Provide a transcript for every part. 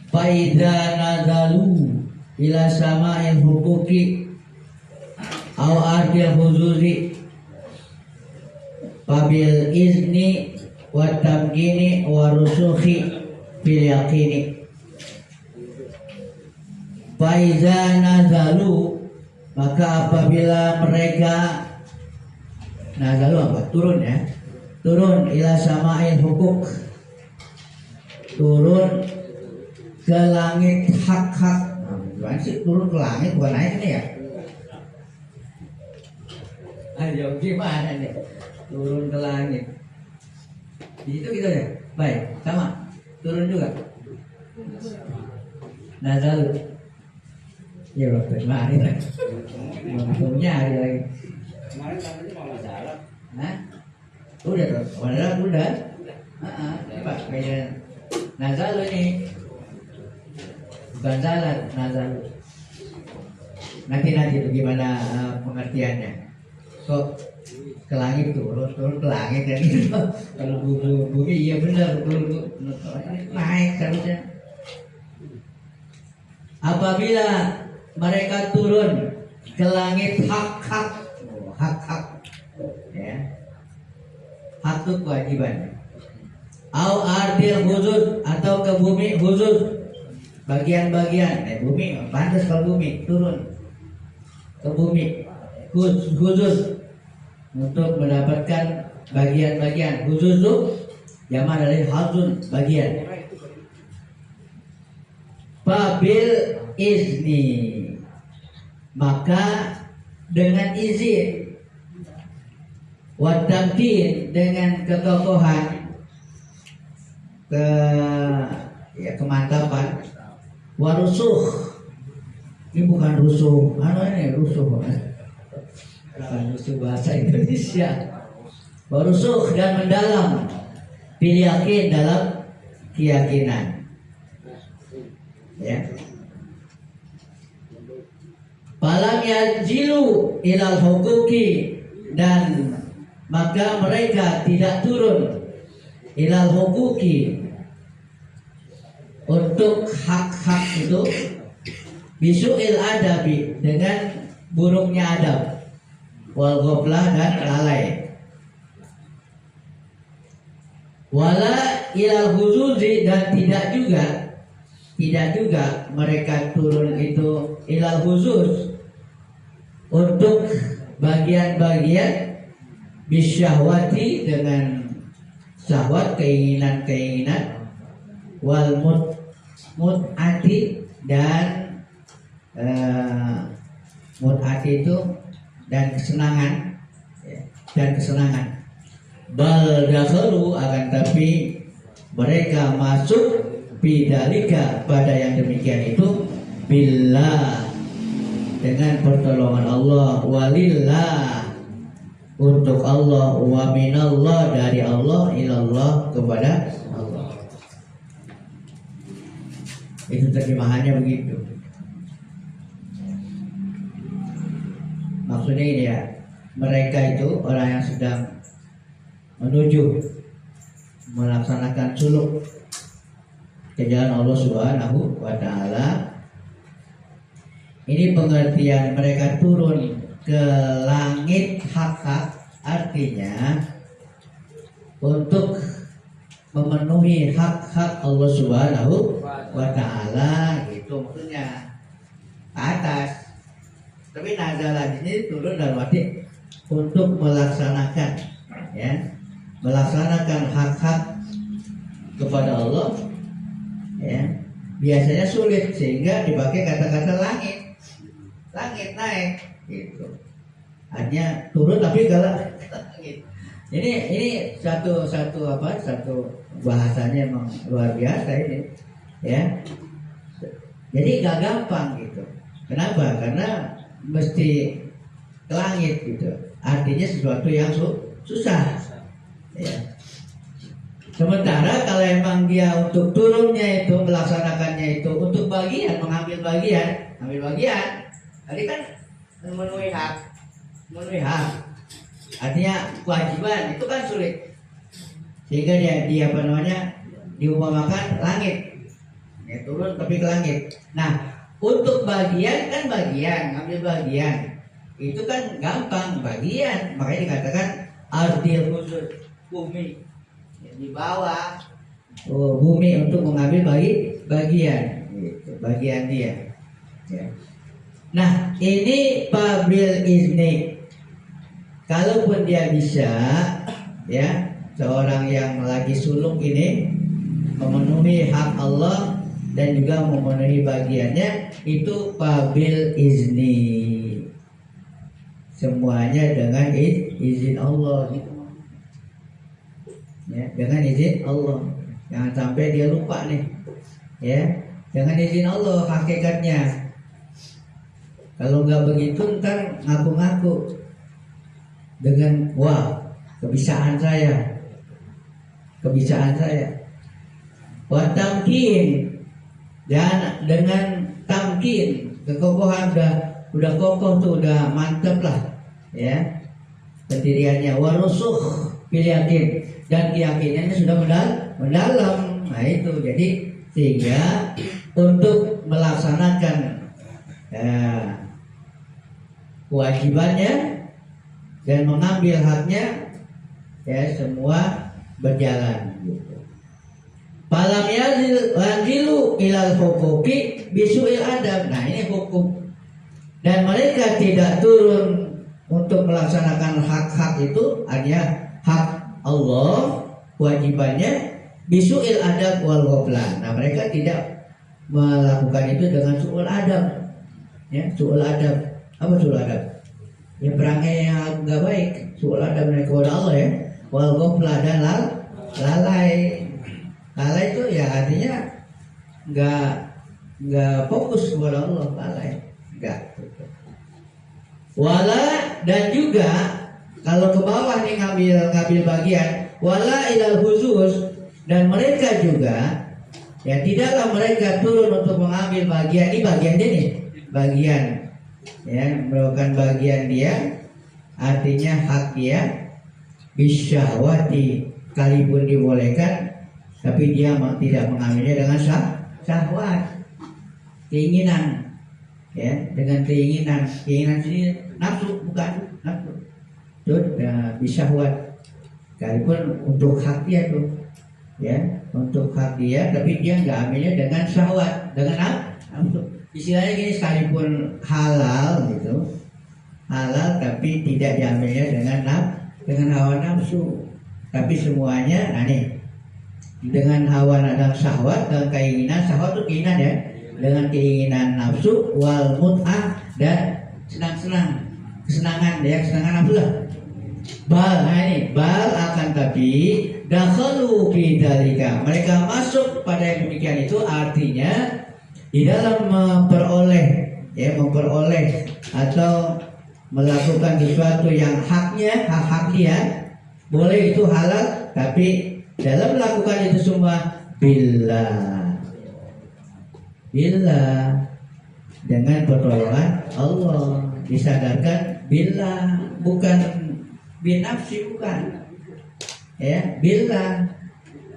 Faida nazalu ila sama'il hukuki aw ardil huzuzi fabil izni wa tamkini wa rusukhi bil yaqini. Faida nazalu, maka apabila mereka nazalu apa? Turun ya. Turun ila sama'il hukuk, turun ke langit hak-hak. Gimana sih turun ke langit, bukan naik nih ya? Ayo gimana nih? Turun ke langit. Di situ gitu ya? Baik, sama. Turun juga. Nazalu. Ya waktu kemarin lagi. Untungnya hari lagi. Kemarin katanya mau masalah. Hah? Udah tuh, udah. Coba kayak nazalu ini. Bukan jalan, nazalu. Nanti itu gimana pengertiannya? Kok ke langit turun ke langit kan gitu. Kalau bumi iya benar, naik seharusnya. Apabila mereka turun ke langit hak-hak, ya, hak itu kewajiban. Au ardil huzur, atau ke bumi huzur, bagian-bagian. Bumi pantas kalau bumi turun ke bumi khusus untuk mendapatkan bagian-bagian. Khusus itu jamak dari hazun, bagian. Fabil izni, maka dengan izin, watamkin, dengan kekokohan, kemantapan, warusuh, ini bukan rusuh, ini rusuh, bukan rusuh bahasa Indonesia. Warusuh dan mendalam, bil yakin, dalam keyakinan. Ya. Falam yanzilu ilal hukuki, dan maka mereka tidak turun ilal hukuki, untuk hak-hak itu, bisu'il adabi, dengan buruknya adab, wal ghaflah, dan lalai. Wala ilal huzuzi, dan tidak juga mereka turun itu ilal huzuz, untuk bagian-bagian, bisyahwati, dengan syahwat, keinginan-keinginan, wal mut'ati, dan mut'ati itu dan kesenangan, bal dakhalu, akan tapi mereka masuk bidalika, pada yang demikian itu, billah, dengan pertolongan Allah, walillah, untuk Allah, wa minallah, dari Allah, ilallah, kepada Allah. Itu terjemahannya begitu. Maksudnya ini ya, mereka itu orang yang sedang menuju melaksanakan suluk ke jalan Allah Subhanahu wa Ta'ala. Ini pengertian mereka turun ke langit hak-hak, artinya untuk memenuhi hak-hak Allah Subhanahu wa Ta'ala, gitu maksudnya, ke atas. Tapi nazalah ini turun dalam arti untuk melaksanakan, ya, melaksanakan hak-hak kepada Allah, ya. Biasanya sulit sehingga dipakai kata-kata langit naik, gitu. Artinya turun tapi galak langit. Ini satu bahasanya emang luar biasa ini, ya. Jadi gak gampang gitu. Kenapa? Karena mesti ke langit gitu. Artinya sesuatu yang susah, ya. Sementara kalau emang dia untuk turunnya itu, melaksanakannya itu untuk bagian, ambil bagian, tadi kan memenuhi hak, artinya kewajiban, itu kan sulit. Sehingga dia diumpamakan langit, ya turun tapi ke langit. Nah, untuk bagian kan bagian, ngambil bagian itu kan gampang, bagian, makanya dikatakan ardil khusus, bumi ya, di bawah bumi untuk mengambil bagian gitu, bagian dia ya. Nah, ini pabil izni, kalaupun dia bisa ya, seorang yang lagi suluk ini memenuhi hak Allah dan juga memenuhi bagiannya, itu pabil izni, semuanya dengan izin Allah gitu. Ya, dengan izin Allah, jangan sampai dia lupa nih ya, dengan izin Allah hakikatnya. Kalau nggak begitu ntar ngaku-ngaku dengan wah kebisaan saya, wa tamkin, dan dengan tamkin, kekokohan, udah kokoh tuh, udah mantep lah ya pendiriannya, wa rusukh bil yakin, dan keyakinannya sudah mendalam. Nah itu, jadi sehingga untuk melaksanakan kewajibannya dan mengambil haknya ya, semua berjalan gitu. Falam yanzilu ilal huquqi bisu'il adab. Nah ini hukum, dan mereka tidak turun untuk melaksanakan hak-hak itu, hanya hak Allah, kewajibannya bisu'il adab wal ghaflah. Nah mereka tidak melakukan itu dengan su'ul adab ya, su'ul adab. Apa su'ul adab? Ya perangai yang nggak baik, su'ul adab kepada Allah ya, wal ghaflah, dan lalai. Lalai itu ya artinya nggak fokus kepada Allah, lalai, nggak. Wala, dan juga kalau ke bawah nih ngambil bagian, wala ilal khusus, dan mereka juga ya tidaklah mereka turun untuk mengambil bagian. Ini bagian dia nih, bagian ya, melakukan bagian dia, artinya hak dia, bisyahwati, sekalipun dibolehkan tapi dia tidak mengambilnya dengan syahwat, keinginan ya, dengan keinginan sendiri, nafsu, bukan nafsu itu bisyahwat, sekalipun untuk hak dia tuh ya, untuk hak dia, tapi dia nggak ambilnya dengan syahwat, dengan nafsu. Istilahnya gini, sekalipun halal gitu, halal tapi tidak diambilnya dengan hawa nafsu, tapi semuanya nih dengan hawa dan syahwat, dan keinginan. Syahwat itu keinginan ya, dengan keinginan nafsu, wal mut'ah, dan kesenangan ya, kesenangan nafsu lah. Bal akan tapi dakhalu fi dzalika, mereka masuk pada yang demikian itu, artinya di dalam memperoleh atau melakukan sesuatu yang haknya, hak dia boleh, itu halal, tapi dalam melakukan itu semua billah dengan pertolongan Allah, disadarkan billah, bukan binafsi, bukan ya, billah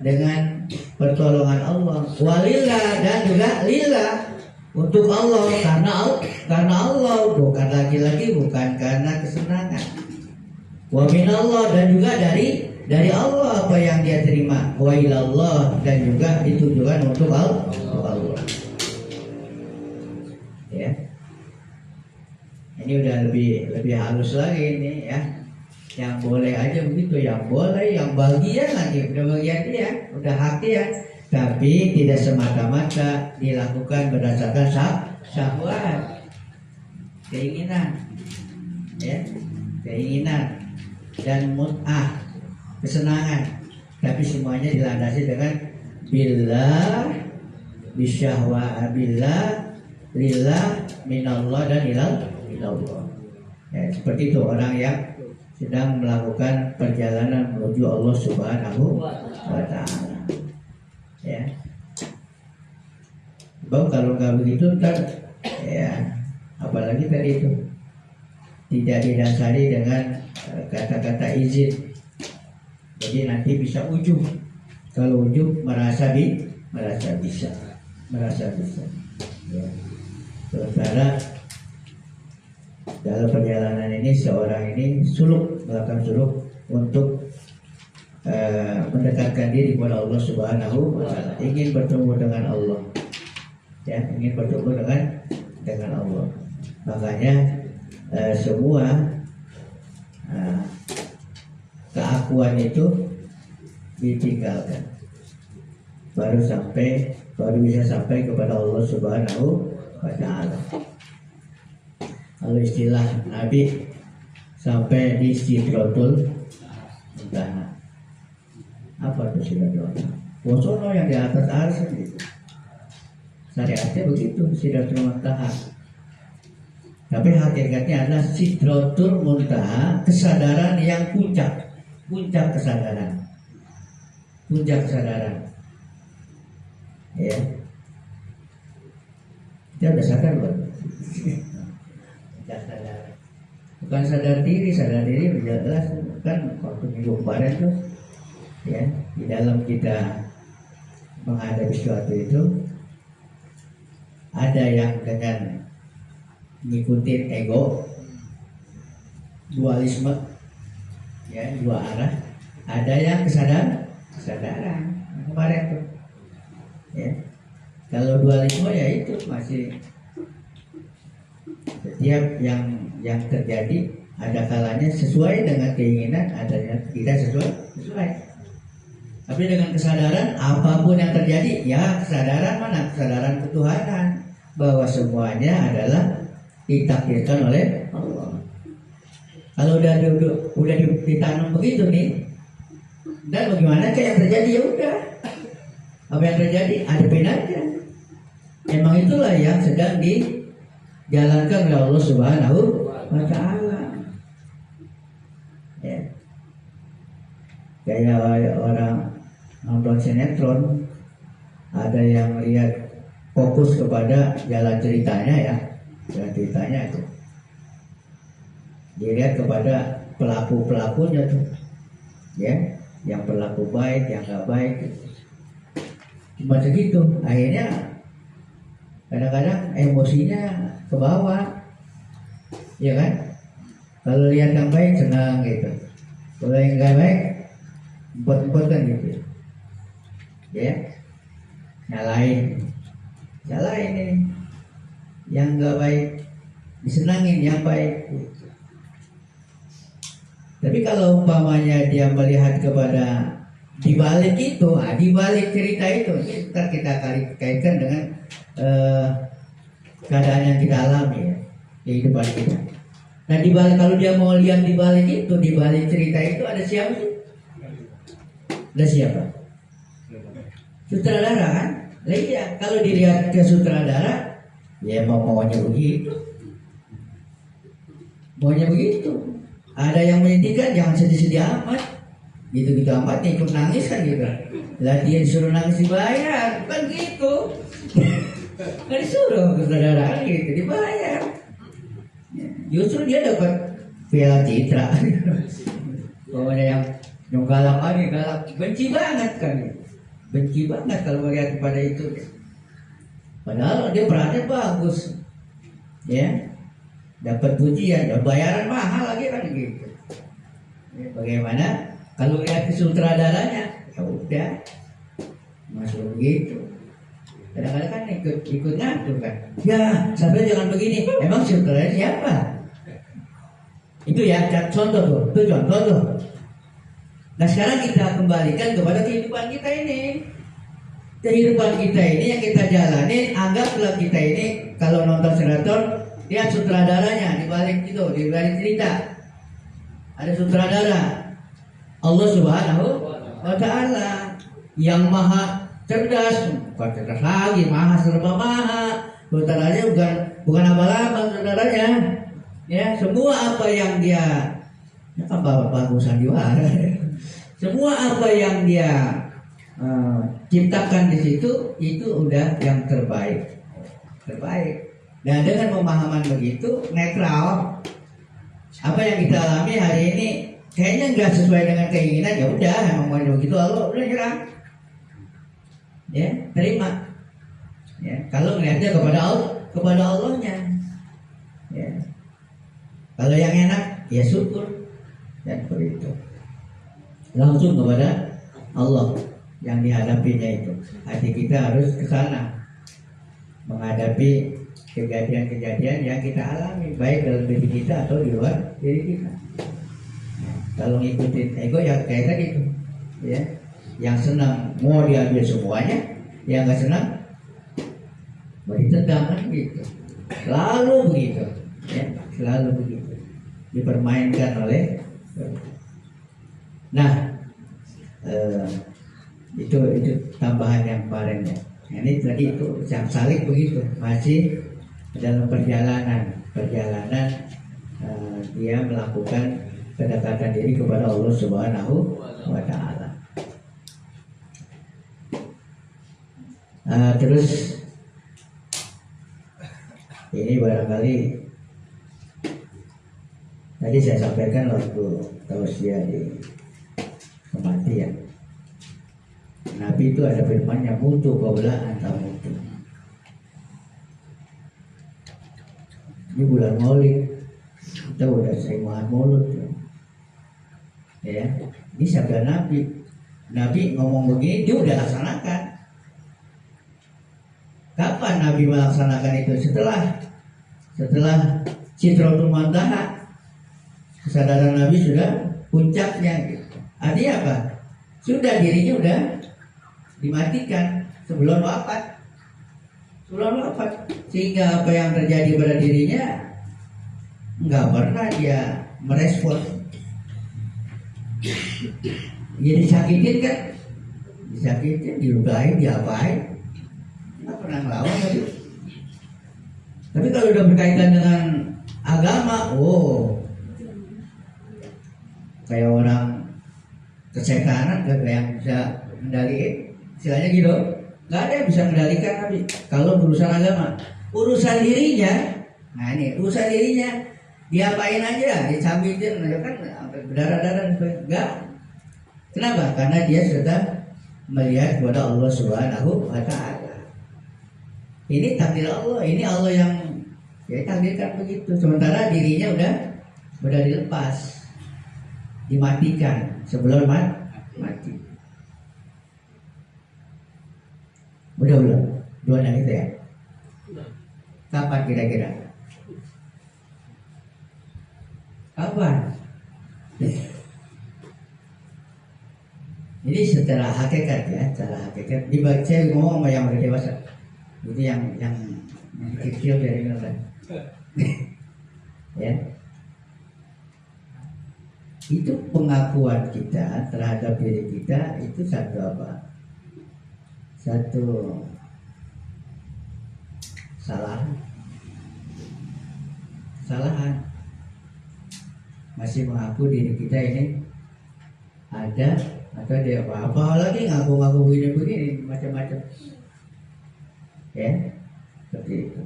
dengan pertolongan Allah, walillah, dan juga lillah, untuk Allah, karena Allah, bukan lagi-lagi bukan karena kesenangan. Wa minallah, dan juga dari Allah apa yang dia terima, wa ilallah, dan juga ditujukan untuk Allah ya. Ini udah lebih halus lagi ini ya, yang boleh aja begitu, yang boleh, yang bagian lagi, udah bagian dia, udah hak dia, tapi tidak semata-mata dilakukan berdasarkan syahwat, keinginan ya, keinginan dan mut'ah, kesenangan, tapi semuanya dilandasi dengan billah, bisyahwa, billah, lillah, minallah, dan ilallah ya. Seperti itu orang yang sedang melakukan perjalanan menuju Allah Subhanahu wa ta'ala ya. Bang, kalau nggak begitu ntar ya, apalagi tadi itu tidak didasari dengan kata-kata izin, jadi nanti bisa ujub. Kalau ujub merasa bisa merasa bisa. Ya. Sementara dalam perjalanan ini seorang ini melakukan suluk untuk mendekatkan diri kepada Allah Subhanahu wa Ta'ala, ingin bertemu dengan Allah, ya, ingin bertemu dengan Allah. Makanya semua keakuan itu ditinggalkan, baru bisa sampai kepada Allah Subhanahu wa Ta'ala. Kalau istilah Nabi sampai di Sidratul Muntaha. Apa itu Sidratul Muntaha? Posono yang di atas arsy itu. Syariatnya begitu, Sidratul Muntaha. Tapi hakikatnya adalah Sidratul Muntaha, kesadaran yang puncak kesadaran. Puncak kesadaran. Ya. Dia udah sadar belum? Bukan sadar diri jelas kan waktu minggu kemarin tuh, ya, di dalam kita menghadapi sesuatu itu ada yang dengan ngikutin ego, dualisme, ya, dua arah. Ada yang kesadaran kemarin tuh, ya. Kalau dualisme ya itu masih setiap yang terjadi ada kalanya sesuai dengan keinginan, adanya tidak sesuai. Tapi dengan kesadaran apapun yang terjadi, ya kesadaran mana? Kesadaran ketuhanan bahwa semuanya adalah ditakdirkan oleh Allah. Kalau udah ditanam begitu nih, dan bagaimana kayak yang terjadi, ya udah, apa yang terjadi hadapin aja. Memang itulah yang sedang dijalankan oleh Allah Subhanahu wa Ta'ala. Ya. Kayak orang nonton sinetron, ada yang lihat fokus kepada jalan ceritanya, ya, jalan ceritanya itu. Dilihat kepada pelakunya tuh, ya, yang berlaku baik, yang nggak baik. Cuma segitu, akhirnya kadang-kadang emosinya ke bawah, ya kan? Kalau lihat yang baik senang gitu, kalau yang nggak baik empot-empot kan gitu, ya, nyalain ini, yang nggak baik disenangin, yang baik. Tapi kalau umpamanya dia melihat kepada dibalik itu, dibalik cerita itu, ntar kita kaitkan dengan keadaan yang kita alami, ya, kehidupan kita. Nah, dibalik, kalau dia mau lihat dibalik itu, dibalik cerita itu ada siapa sih? Ada siapa? Sutradara kan? Nah, iya, kalau dilihat ke sutradara, ya maunya begitu. Maunya begitu. Ada yang menyedihkan, jangan sedih-sedih amat. Gitu-gitu amat, ikut nangis kan gitu. Lah dia disuruh nangis dibayar, bukan gitu. Kan disuruh ke saudara gitu, dibayar. Justru dia dapat piala citra. Kalau ada yang galak benci banget kan. Benci banget kalau melihat kepada itu. Padahal dia perannya bagus, ya, dapat pujian, bayaran mahal lagi kan gitu. Ya, bagaimana kalau lihat ke sutradaranya, ya udah masuk begitu. Kadang-kadang kan ikut ngatur kan. Ya, sampai jangan begini. Emang sutradaranya siapa? Itu ya contoh tuh, itu contoh tuh. Nah, sekarang kita kembalikan kepada kehidupan kita ini. Kehidupan kita ini yang kita jalanin, anggaplah kita ini kalau nonton sinetron, lihat sutradaranya di balik itu, di balik cerita. Ada sutradara Allah Subhanahu wa Ta'ala yang maha cerdas, bukan cerdas lagi, maha serba maha. Sutradaranya bukan abal-abal saudaranya. Ya, semua apa yang dia, ya kan bagus sandiwara. Semua apa yang dia ciptakan di situ itu udah yang terbaik. Dan dengan pemahaman begitu netral, apa yang kita alami hari ini kayaknya nggak sesuai dengan keinginan, ya udah, emang mau begitu, Allah udah nyerah, ya, terima. Ya, kalau melihatnya kepada Allahnya. Ya. Kalau yang enak, ya syukur dan seperti itu. Langsung kepada Allah yang dihadapinya itu. Hati kita harus ke sana menghadapi kejadian-kejadian yang kita alami, baik dalam diri kita atau di luar diri kita. Nah, kalau ngikutin ego ya kayak tadi itu, ya, yang senang mau diambil semuanya, yang nggak senang mau ditendang kan gitu. Selalu begitu, ya, selalu begitu. Dipermainkan oleh. Nah, itu tambahan yang kemarin ya. Ini tadi itu yang salik begitu, masih dalam perjalanan dia melakukan pendekatan diri kepada Allah Subhanahu wa Ta'ala. Terus ini barangkali tadi saya sampaikan waktu tausiah di kematian. Nabi itu ada firman-Nya mutu qabla an tamutu. Ini bulan Maulid kita udah sering maulud ya. Ini sabda Nabi. Nabi ngomong begini dia udah laksanakan. Kapan Nabi melaksanakan itu? Setelah Sidratul Muntaha. Kesadaran Nabi sudah puncaknya gitu. Artinya apa? Sudah dirinya udah dimatikan sebelum wafat. Sehingga apa yang terjadi pada dirinya nggak pernah dia merespon. Ya disakitin kan? Disakitin, diludahin, diapain? Nggak pernah ngelawan tadi. Tapi kalau udah berkaitan dengan agama, kayak orang kesetanan gak ada yang bisa mengendalikan, istilahnya gitu. Gak ada yang bisa mengendalikan Nabi. Kalau urusan agama, urusan dirinya, nah ini urusan dirinya, diapain aja, dicambitin, kan berdarah-darah, enggak. Kenapa? Karena dia sudah melihat kepada Allah Subhanahu wa Ta'ala. Ini takdir Allah, ini Allah yang ya takdirkan begitu. Sementara dirinya udah dilepas, dimatikan sebelum mati. Udah dua hari itu ya. Kapan kira-kira? Kapan? Ini secara hakikat ya, secara hakikat. Dibaca ngomong sama yang udah dewasa. Itu yang kecil dari mana? Ya. Itu pengakuan kita terhadap diri kita itu satu apa? Satu kesalahan. Masih mengaku diri kita ini ada atau dia apa lagi ngaku-ngaku begini macam-macam. Ya, seperti itu.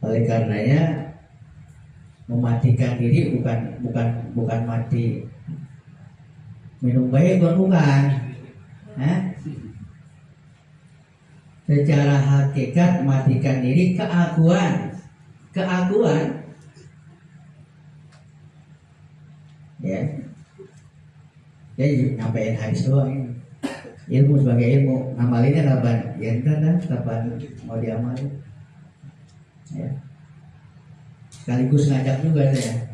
Oleh karenanya mematikan diri bukan mati minum baik, bukan. Secara hakikat matikan diri keakuan. Ya. Jadi nyampein hadis doang ini. Ilmu sebagai ilmu, ngamalinnya kapan? Ya entar kapan mau diamalin. Ya. Sekaligus ngajak juga saya.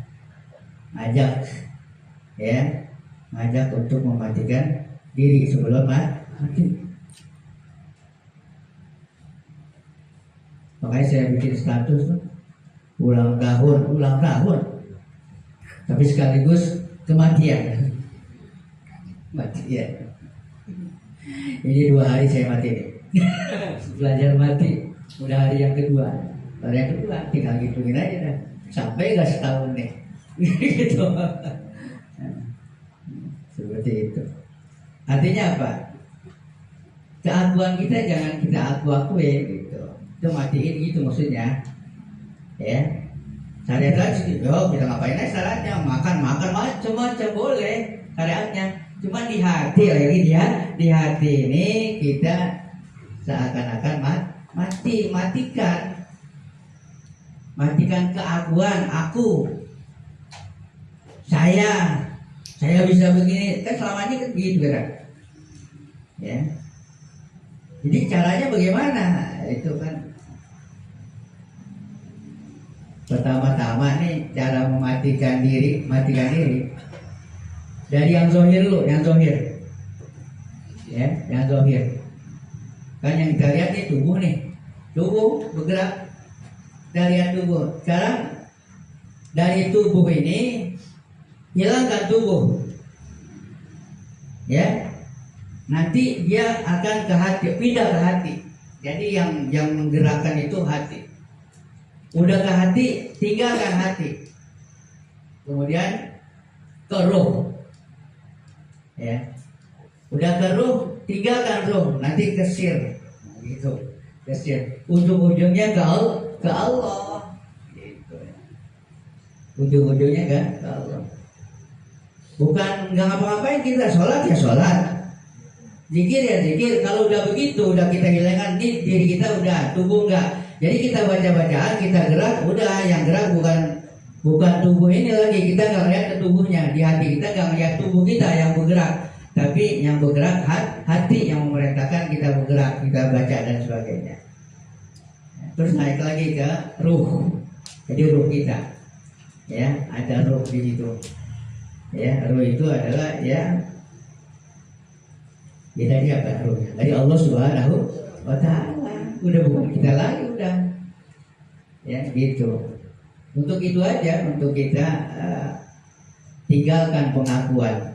Ngajak untuk mematikan diri sebelum mati. Makanya saya bikin status tuh ulang tahun. Tapi sekaligus kematian. Ini 2 hari saya mati nih. Belajar mati. Udah hari yang kedua. Hari yang kedua tinggal gituin aja dah. Sampai gak setahun nih. Gitu. Seperti itu. Artinya apa? Keakuan kita jangan kita aku-akuin gitu. Itu matiin gitu maksudnya. Ya. Syariat tadi, kita ngapain aja syaratnya? Makan macam-macam boleh syariatnya. Cuma di hati lagi dia, di hati ini kita seakan-akan matikan keakuan aku, saya bisa begini, kan selama ini kan begitu kan, ya. Jadi caranya bagaimana? Itu kan pertama-tama nih cara matikan diri dari yang zohir dulu, yang zohir, ya, yang zohir. Kan yang kita lihat nih tubuh bergerak, kita lihat tubuh. Sekarang dari tubuh ini hilangkan tubuh, ya. Nanti dia akan ke hati, pindah ke hati. Jadi yang menggerakkan itu hati. Udah ke hati, tinggalkan hati. Kemudian ke roh, ya. Udah ke roh, tinggalkan roh. Nanti ke sir, gitu. Ke sir. Ujung-ujungnya ke Allah. Gitu. Ujung-ujungnya ke Allah. Bukan nggak ngapa-ngapain kita, sholat ya sholat, zikir ya zikir. Kalau udah begitu, udah kita hilangkan diri kita, udah tubuh enggak. Jadi kita baca-bacaan, kita gerak, udah yang gerak bukan tubuh ini lagi. Kita nggak lihat ke tubuhnya, di hati kita nggak lihat tubuh kita yang bergerak, tapi yang bergerak hati yang memerintahkan kita bergerak, kita baca dan sebagainya. Terus naik lagi ke ruh. Jadi ruh kita, ya, ada ruh di situ. Ya, ruh itu adalah ya dari apa ruh? Dari Allah Subhanahu wa Ta'ala. Udah bukan kita lagi, udah. Ya, gitu. Untuk itu aja, untuk kita tinggalkan pengakuan.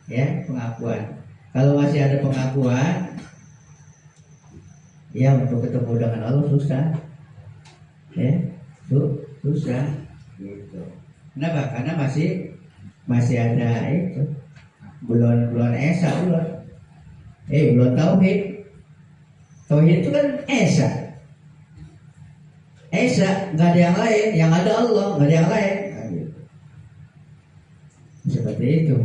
Ya, pengakuan. Kalau masih ada pengakuan, ya untuk ketemu dengan Allah susah. Ya, susah. Gitu. Kenapa? Karena masih ada itu belum esa belum tauhid itu kan esa nggak ada yang lain, yang ada Allah, nggak ada yang lain. Seperti itu.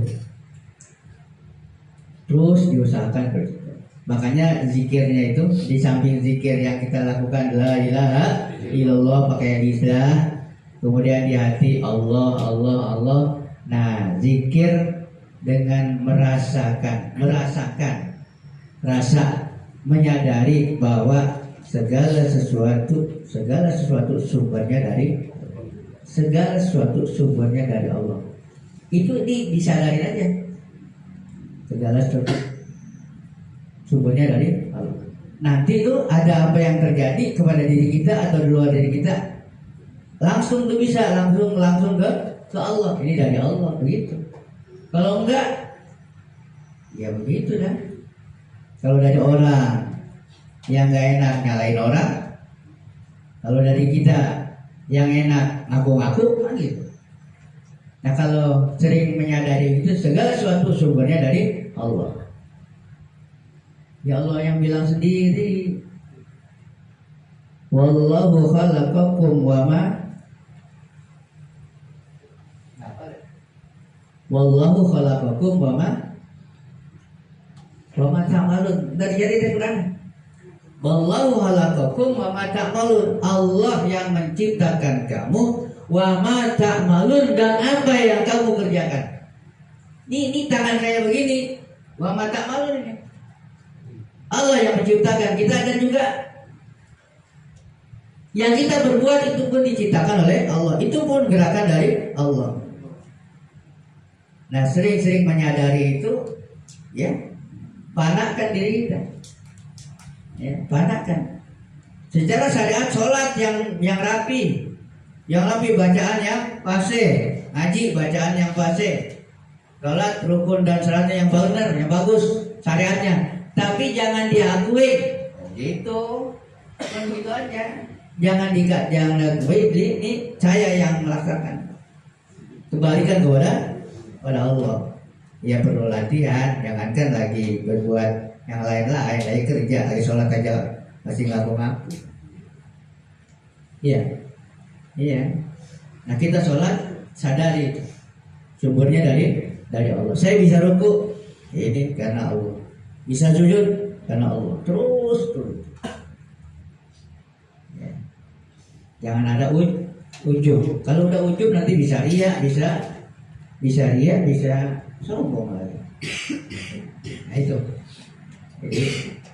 Terus diusahakan begitu. Makanya zikirnya itu di samping zikir yang kita lakukan la ilaha illallah pakai lidah, kemudian di hati Allah. Nah, zikir dengan merasakan rasa menyadari bahwa segala sesuatu sumbernya dari Allah. Itu disadarin aja. Segala sesuatu sumbernya dari Allah. Nanti itu ada apa yang terjadi kepada diri kita atau di luar diri kita, langsung tuh bisa langsung ke Allah. Ini dari Allah, begitu. Kalau enggak, ya begitu dah. Kalau dari orang yang enggak enak nyalain orang, kalau dari kita yang enak ngaku-ngaku, kan gitu. Nah, kalau sering menyadari itu segala sesuatu sumbernya dari Allah. Ya Allah yang bilang sendiri, wallahu khalaqakum wa ma wallahu khalaqakum wa ma ta'malun. Dari Quran. Wallahu khalaqakum wa ma ta'malun. Allah yang menciptakan kamu, wa ma ta'malun, dan apa yang kamu kerjakan. Ini tangan saya begini, wa ma ta'malun ini. Allah yang menciptakan kita, dan juga yang kita berbuat itu pun diciptakan oleh Allah. Itu pun gerakan dari Allah. Nah, sering-sering menyadari itu, ya, panakkan diri kita, ya, panakkan. Secara syariat sholat yang rapi, bacaan yang fasih, ngaji bacaan yang fasih, sholat rukun dan syaratnya yang benar, yang bagus syariatnya. Tapi jangan diakui, gitu, kan gitu aja. Jangan diakui, ini saya yang melaksanakan. Kembalikan kepada Allah. Ya perlu latihan, jangankan lagi berbuat yang lain-lain, lagi kerja, lagi sholat aja masih ngaku-ngaku. Iya. Nah, kita sholat sadari itu sumbernya dari Allah. Saya bisa ruku, Ini karena Allah. Bisa sujud karena Allah. Terus. Ya. Jangan ada ujub. Kalau udah ujub nanti bisa ria, bisa sombong lagi. Nah itu. Jadi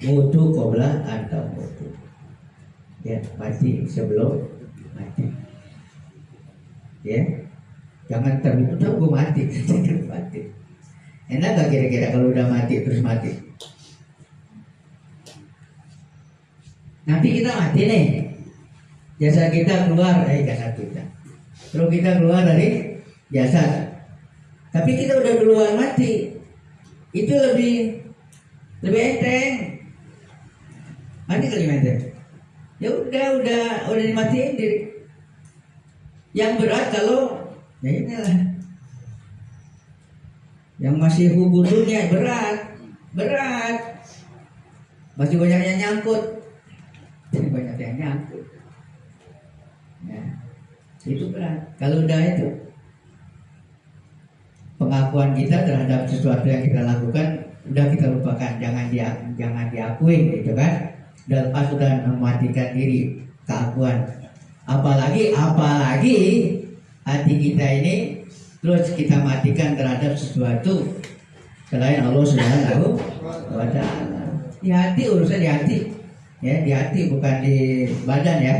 wudu qabla anta wudu. Ya, mati sebelum mati. Ya. Jangan terlalu gue mati. Mati. Enak gak kira-kira kalau udah mati terus mati? Nanti kita mati nih. Jasa kita keluar dari jasad kita. Terus kita keluar dari jasad. Tapi kita udah duluan mati. Itu lebih enteng. Mati kali enteng. Ya udah dimatiin diri. Yang berat kalau ya inilah. Yang masih hubungannya berat. Masih banyak yang nyangkut. Ya, itu berat. Kalau udah itu pengakuan kita terhadap sesuatu yang kita lakukan udah kita lupakan, jangan diakuin gitu kan. Dan pas sudah mematikan diri keakuan. Apalagi hati kita ini terus kita matikan terhadap sesuatu selain Allah Subhanahu wa Ta'ala. Di hati, urusan di hati. Ya, di hati bukan di badan ya.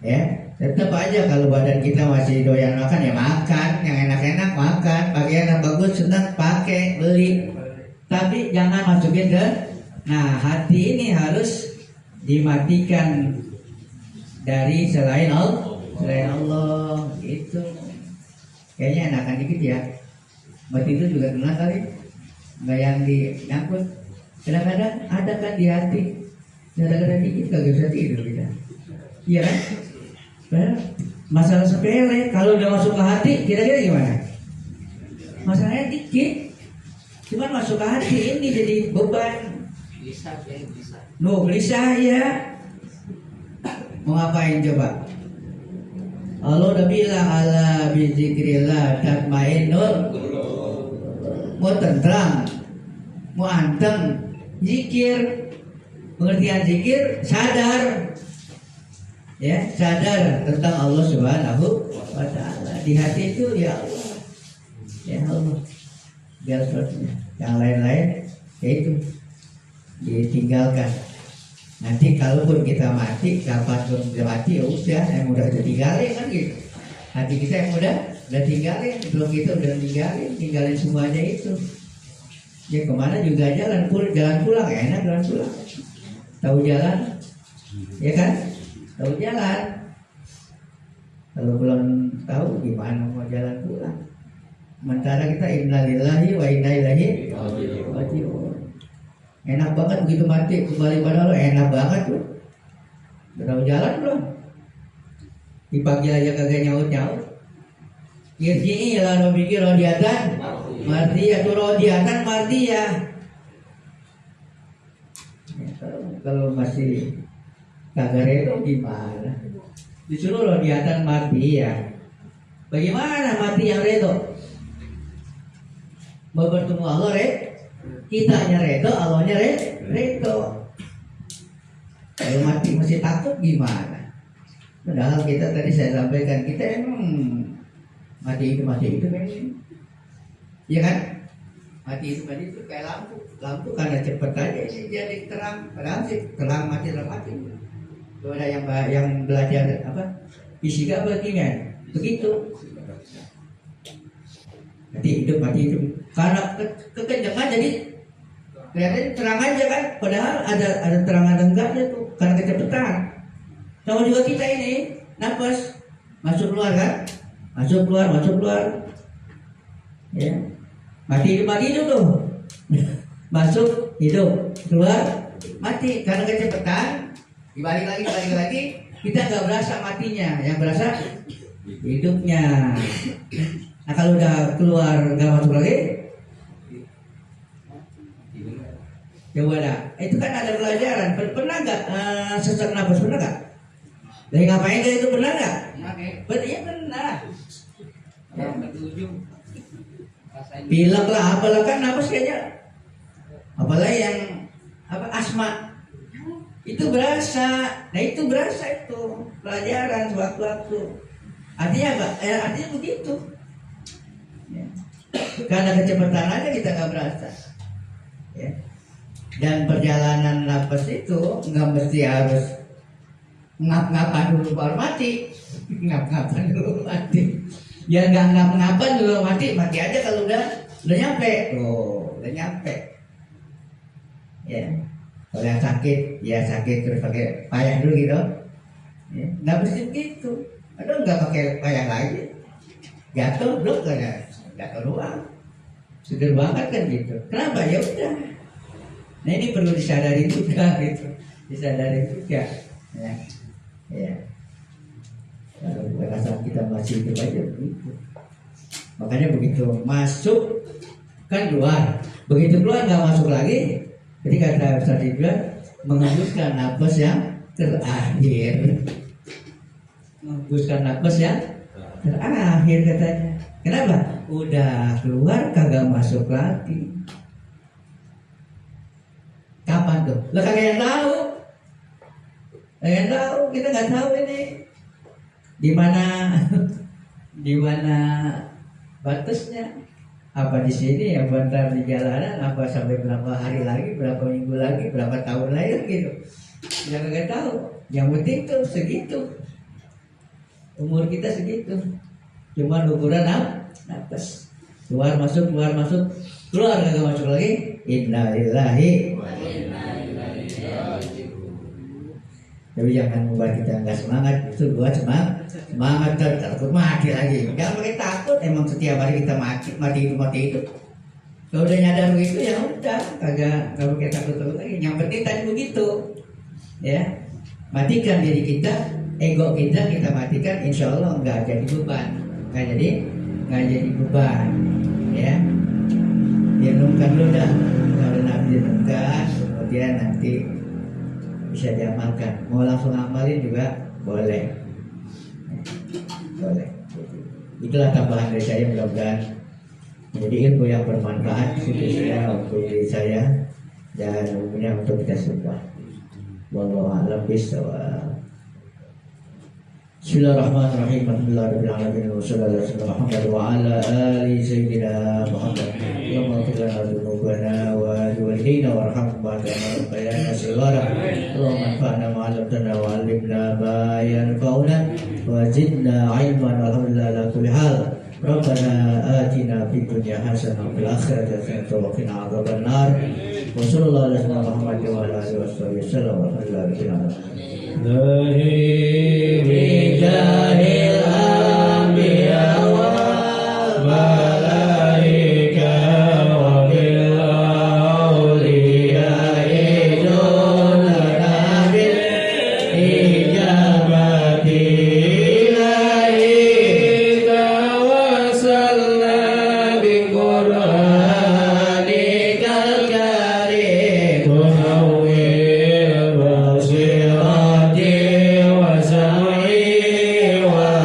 Ya, tetap aja kalau badan kita masih doyan makan ya makan, yang enak-enak makan, pakaian yang bagus senang pakai, beli. Tapi jangan masukin ke hati ini harus dimatikan dari selain Allah itu. Kayaknya enakan dikit ya. Mati itu juga kena kali. Nggak yang diangkut. Kadang-kadang ada kan di hati. Kadang-kadang dikit kagak bisa tidur kita. Iya kan? Masalah sepele. Kalau udah masuk ke hati, kira-kira gimana? Masalahnya dikit. Cuman masuk ke hati ini jadi beban. Gelisah ya. Mau ngapain coba? Allah udah bilang ala bizikrillah tatmainnul. Mau tenteram, mau anteng, zikir. Pengertian zikir sadar. Ya, sadar tentang Allah Subhanahu wa Ta'ala. Di hati itu ya Allah. Ya Allah. Biar seterusnya. Yang lain-lain yaitu ditinggalkan. Nanti kalaupun kita mati, kapanpun kita mati ya udah, yang udah tinggalin kan gitu. Hati kita yang udah tinggalin, belum kita udah tinggalin semuanya itu. Ya kemana juga jalan pulang, enak jalan pulang. Tahu jalan, ya kan? Tahu jalan. Kalau belum tahu gimana mau jalan pulang. Sementara kita innalillahi wa inna ilaihi raji'un. Enak banget begitu mati kembali pada Allah, enak banget tuh. Udah jalan belum? Dipanggil aja kagak nyaut. Irji'i ila rabbiki radiyatan mardiyah, tuh radiyatan mardiyah. Kalau masih kagak redo gimana? Disuruh radiyatan mardiyah. Bagaimana mati yang redo? Mau bertemu Allah kitanya redo, Allahnya redo. Kalau mati masih takut gimana? Padahal kita tadi saya sampaikan kita emang mati itu kan, ya kan? Mati itu kayak lampu karena cepet aja ini jadi terang. Padahal sih terang mati. Kalau ada yang belajar fisika apa kimia, begitu. Mati hidup karena kekenyangan jadi kelihatan terang aja kan, padahal ada terang ada enggaknya tuh karena kecepatan. Sama juga kita ini nafas masuk keluar kan, masuk keluar, ya mati hidup tuh, masuk hidup keluar mati karena kecepatan. Dibalik lagi kita nggak berasa matinya, yang berasa hidupnya. Nah kalau udah keluar nggak masuk lagi. Coba dah, itu kan ada pelajaran. Pernah nggak sesak nafas, pernah nggak? Dari ngapain itu pernah nggak? Berarti ya pernah. Orang ketujuh pilek lah, apalah kan napas kayaknya, apalagi yang asma itu berasa. Nah itu berasa itu pelajaran sewaktu-waktu. Artinya apa? Artinya begitu. Ya. Karena kecepatan aja kita nggak berasa. Ya. Dan perjalanan napas itu nggak mesti harus ngap-ngapan dulu baru mati. Ngap-ngapan dulu mati. Ya nggak ngap-ngapan dulu mati aja kalau udah nyampe. Udah nyampe. Ya. Kalau yang sakit, ya sakit terus pakai payah dulu gitu. Ya. Nggak mesti begitu. Aduh nggak pakai payah lagi. Jatuh blok kan, jatuh doang. Seger banget kan gitu. Kenapa? Ya udah. Nah ini perlu disadari juga gitu. Disadari juga. Ya. Ya. Kalau rasa kita masih hidup aja begitu. Makanya begitu masuk kan keluar. Begitu keluar nggak masuk lagi. Jadi kata Ustaz Ridwan menghembuskan napas yang terakhir. Menghembuskan napas yang terakhir katanya. Kenapa? Udah keluar kagak masuk lagi. Kapan tuh? Lah kagak yang tahu. Yang tahu, kita nggak tahu ini di mana batasnya. Apa di sini, apa ntar di jalanan, apa sampai berapa hari lagi, berapa minggu lagi, berapa tahun lagi gitu. Yang nggak tahu. Yang penting tuh segitu. Umur kita segitu. Cuma ukuran napas. Keluar masuk, keluar nggak masuk lagi. Innalillahi wa inna ilaihi raji'un. Tapi jangan membuat kita nggak semangat. Itu buat semangat takut mati lagi. Jangan pakai takut. Emang setiap hari kita mati itu. Kalau udah nyadar begitu ya udah, kagak pakai takut lagi. Yang penting tadi begitu, ya matikan diri kita, ego kita matikan. Insya Allah nggak jadi beban, nggak jadi beban, ya. Direnungkan dulu dah. Kalau nanti direnungkan, kemudian nanti bisa diamalkan. Mau langsung amalin juga boleh. Itulah tambahan dari saya, mudah-mudahan menjadi ilmu yang bermanfaat untuk diri saya dan umumnya untuk kita semua. Wallahu a'lam bishawab. Bismillahirrahmanirrahim. Alhamdulillahirabbil alamin wassalatu wassalamu ala ali sayyidina Muhammad. Allahumma ighfir lana dzunubana wa walidina warhamna bayana sigara. Allahumma anfa'na ma 'allamtana wa 'allimna ma yanfa'una wa zidna 'ilman. Alhamdulillah ala kulli hal. Rabbana atina fid dunya hasanah wa fil akhirati hasanah wa qina adzabannar. Wa sallallahu alaihi wa Muhammad wa ala alihi wasallam. Alhamdulillah. Bijahil anbiya wal malaika wa bil awliya iduna bil ijabati ilaika wasalna bi qur'anikal karim tunawwir basirati wa sam'i wa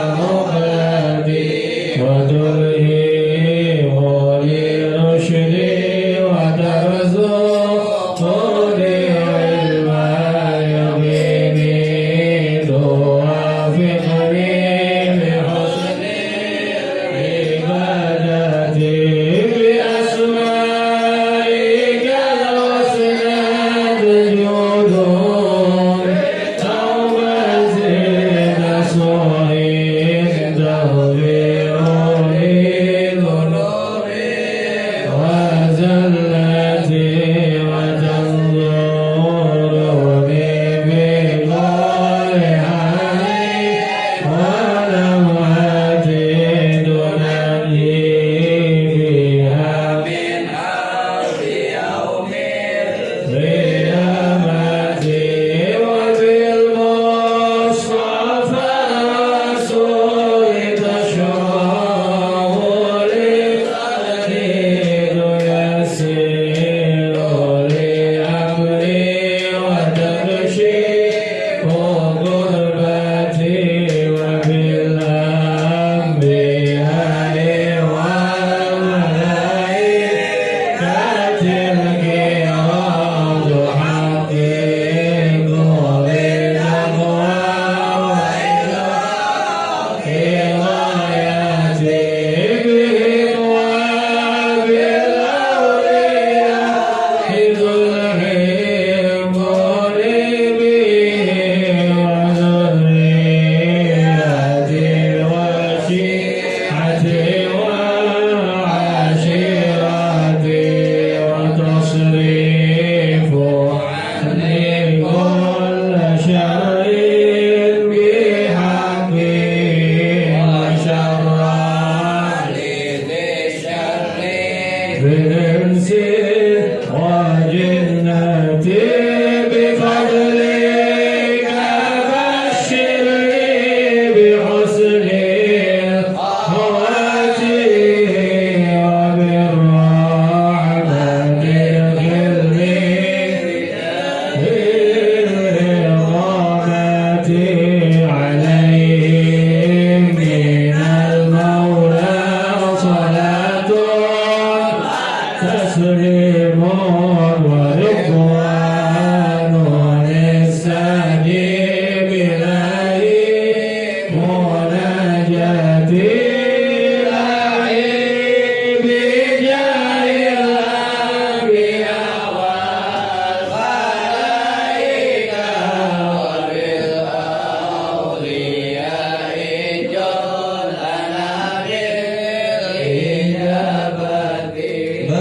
Amen.